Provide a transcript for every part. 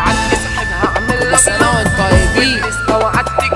عندي صاحب هعمل لك انا وانت طيبين وعدتك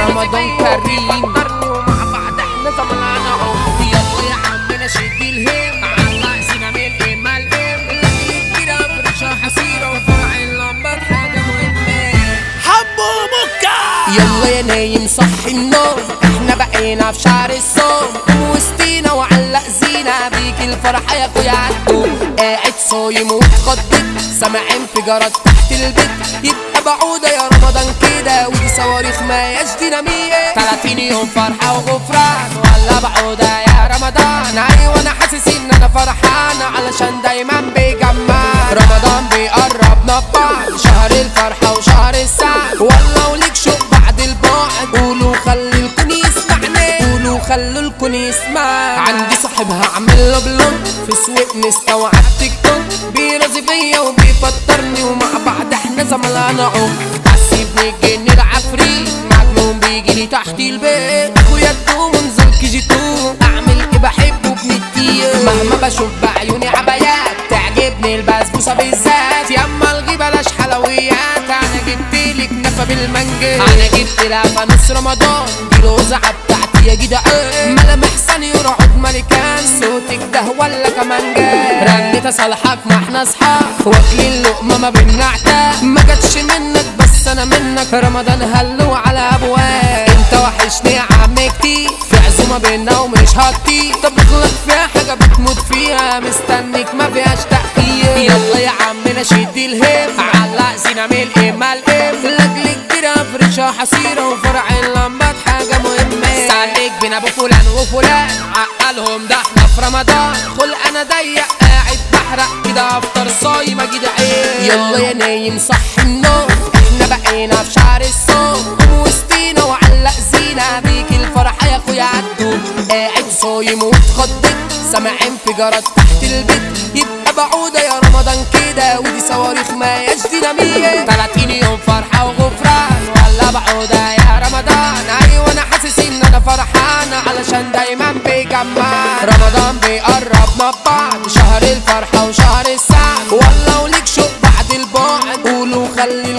رمضان كريم ومع بعض احنا زملانا اهو. يلا يا عمنا شد الهم على سينا من القمه الام الاكل كده فرشه حصيره وفرع اللمبه حاجه مهمه حبو مكة. يلا يا نايم صحي النوم احنا بقينا في شهر الصوم وسطينا وعلق زينة بيك الفرحة يا اخويا عالدوم. قاعد صايم واتخضت سامع انفجارات تحت البيت يبقى بعودة يا رمضان كده ودي صواريخ ماياش دينامية 30 يوم فرحة وغفران ولا بعودة يا رمضان. ايوه انا حاسس ان انا فرحان علشان دايما بيجمع رمضان بيقربنا ببعض شهر الفرحة وشهر السعد والله وليك شوق بعد البعد قولوا خلي الكون يسمعني قولوا خلوا الكون يسمع. عندي صاحب هعمل له بلون في سوق نستا وعلى التيك توك بيرازي فيا وبيفطرني ومع بعض احنا زملانا اهو. حسيبني الجن العفريت مجنون بيجيلي تحت البيت اخويا تقوم انزل كيجي 2 اعمل ايه بحبه بنتيه مهما بشوف بعيوني عبايات تعجبني البسبوسه بالذات ياما الغي بلاش حلويات انا جبتلك نفا بالمانجا انا جبت لها نص رمضان دي الوزعه بتاعتي يا جدعان ملامح ثاني ورعود ملكان صوتك ده ولا كمانجا رنيت اصالحك ما احنا اصحاب واكلين اللقمه ما بنعتاق ما جاتش منك بس انا منك رمضان هلو على ابواب انت وحشني يا عم كتير في عزومه بينا ومش هطير طب بغلط فيها حاجه بتموت فيها مستنيك ما فيهاش تأخير. يلا يا عمنا شد الهم علق زينة من القمه الام لاجل كبيره فرشه حصيره وفرع اللمبات حاجه مهمه سالك بين ابو فلان وفلان عقلهم ده احنا في رمضان خلق انا ضيق قاعد بحرق كده افطر صايم اجي عين. يلا يا نايم صحي النوم احنا بقينا في شهر الصوم وسطينا وعلق زينة بيك الفرحة يا اخويا عالدوم. قاعد صايم واتخضت سامع انفجارات تحت البيت يبقى بعودة يا رمضان كده ودي صواريخ ماياش دينامية 30 يوم فرحة وغفران ولا بعودة يا رمضان. ايوه انا حاسس ان انا فرحان علشان دايما بيجمع رمضان بيقربنا ببعض شهر الفرحة وشهر السعد والله وليك شوق بعد البعد قولوا خلي